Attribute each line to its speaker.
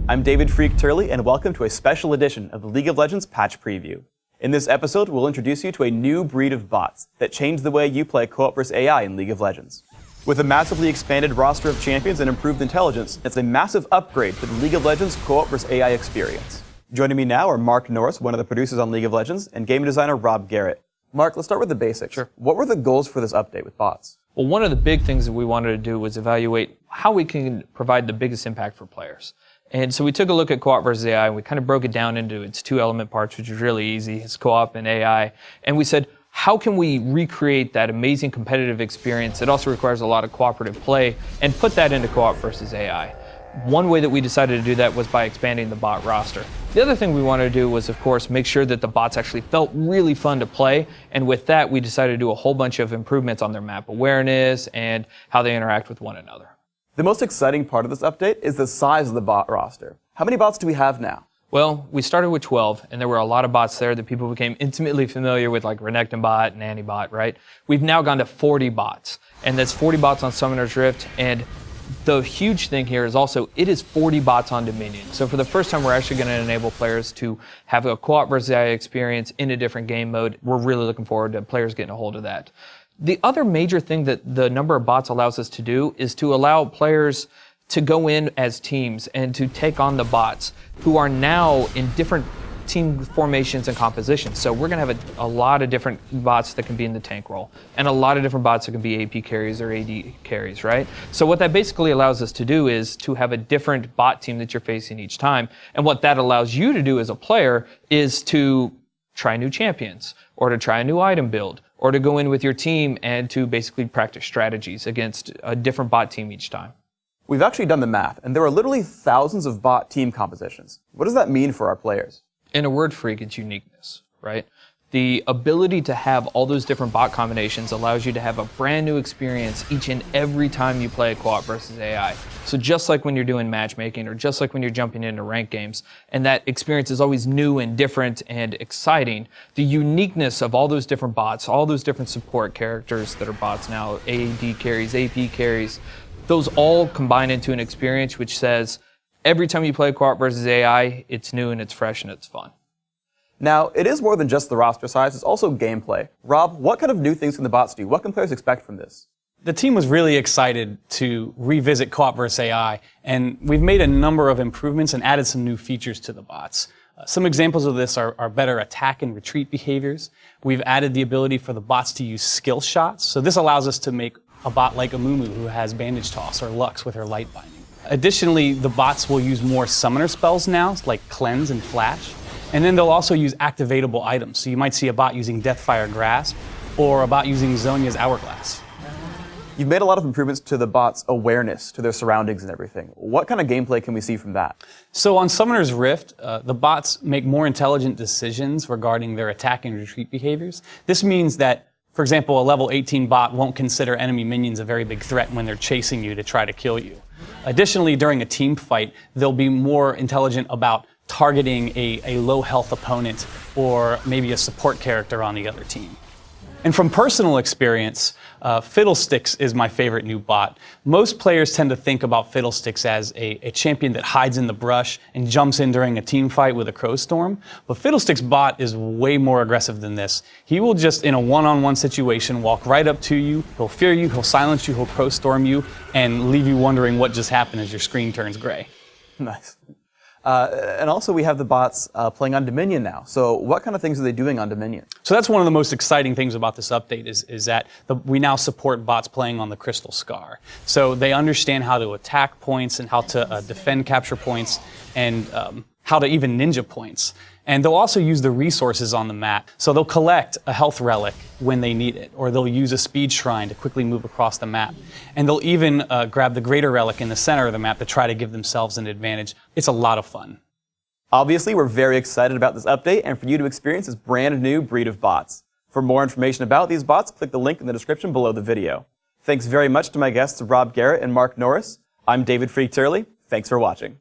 Speaker 1: I'm David Freak Turley, and welcome to a special edition of the League of Legends Patch Preview. In this episode, we'll introduce you to a new breed of bots that change the way you play co-op vs. AI in League of Legends. With a massively expanded roster of champions and improved intelligence, it's a massive upgrade to the League of Legends co-op vs. AI experience. Joining me now are Mark Norris, one of the producers on League of Legends, and game designer Rob Garrett. Mark, let's start with the basics.
Speaker 2: Sure.
Speaker 1: What were the goals for this update with bots?
Speaker 2: Well, one of the big things that we wanted to do was evaluate how we can provide the biggest impact for players. And so we took a look at co-op versus AI, and we kind of broke it down into its two element parts, which is really easy. It's co-op and AI. And we said, how can we recreate that amazing competitive experience that also requires a lot of cooperative play and put that into co-op versus AI? One way that we decided to do that was by expanding the bot roster. The other thing we wanted to do was, of course, make sure that the bots actually felt really fun to play. And with that, we decided to do a whole bunch of improvements on their map awareness and how they interact with one another.
Speaker 1: The most exciting part of this update is the size of the bot roster. How many bots do we have now?
Speaker 2: Well, we started with 12, and there were a lot of bots there that people became intimately familiar with, like Renekton bot and Antibot, right? We've now gone to 40 bots, and that's 40 bots on Summoner's Rift, and the huge thing here is also it is 40 bots on Dominion. So for the first time, we're actually going to enable players to have a co-op versus AI experience in a different game mode. We're really looking forward to players getting a hold of that. The other major thing that the number of bots allows us to do is to allow players to go in as teams and to take on the bots who are now in different team formations and compositions. So we're going to have a lot of different bots that can be in the tank role and a lot of different bots that can be AP carries or AD carries, right? So what that basically allows us to do is to have a different bot team that you're facing each time. And what that allows you to do as a player is to try new champions or to try a new item build or to go in with your team and to basically practice strategies against a different bot team each time.
Speaker 1: We've actually done the math, and there are literally thousands of bot team compositions. What does that mean for our players?
Speaker 2: In a word, Freak, it's uniqueness, right? The ability to have all those different bot combinations allows you to have a brand new experience each and every time you play a co-op versus AI. So just like when you're doing matchmaking or just like when you're jumping into ranked games, and that experience is always new and different and exciting, the uniqueness of all those different bots, all those different support characters that are bots now, AD carries, AP carries, those all combine into an experience which says every time you play co-op versus AI, it's new and it's fresh and it's fun.
Speaker 1: Now, it is more than just the roster size, it's also gameplay. Rob, what kind of new things can the bots do? What can players expect from this?
Speaker 3: The team was really excited to revisit co-op vs. AI, and we've made a number of improvements and added some new features to the bots. Some examples of this are better attack and retreat behaviors. We've added the ability for the bots to use skill shots, so this allows us to make a bot like Amumu who has Bandage Toss or Lux with her Light Binding. Additionally, the bots will use more summoner spells now, like Cleanse and Flash. And then they'll also use activatable items. So you might see a bot using Deathfire Grasp or a bot using Zhonya's Hourglass.
Speaker 1: You've made a lot of improvements to the bots' awareness, to their surroundings and everything. What kind of gameplay can we see from that?
Speaker 3: So on Summoner's Rift, the bots make more intelligent decisions regarding their attack and retreat behaviors. This means that, for example, a level 18 bot won't consider enemy minions a very big threat when they're chasing you to try to kill you. Additionally, during a team fight, they'll be more intelligent about targeting a low health opponent or maybe a support character on the other team. And from personal experience, Fiddlesticks is my favorite new bot. Most players tend to think about Fiddlesticks as a champion that hides in the brush and jumps in during a team fight with a Crowstorm. But Fiddlesticks bot is way more aggressive than this. He will just, in a one-on-one situation, walk right up to you, he'll fear you, he'll silence you, he'll Crowstorm you, and leave you wondering what just happened as your screen turns gray.
Speaker 1: Nice. And also we have the bots playing on Dominion now. So what kind of things are they doing on Dominion?
Speaker 3: So that's one of the most exciting things about this update is that we now support bots playing on the Crystal Scar. So they understand how to attack points and how to defend capture points and how to even ninja points. And they'll also use the resources on the map. So they'll collect a health relic when they need it, or they'll use a speed shrine to quickly move across the map. And they'll even grab the greater relic in the center of the map to try to give themselves an advantage. It's a lot of fun.
Speaker 1: Obviously, we're very excited about this update and for you to experience this brand new breed of bots. For more information about these bots, click the link in the description below the video. Thanks very much to my guests Rob Garrett and Mark Norris. I'm David Freak Turley. Thanks for watching.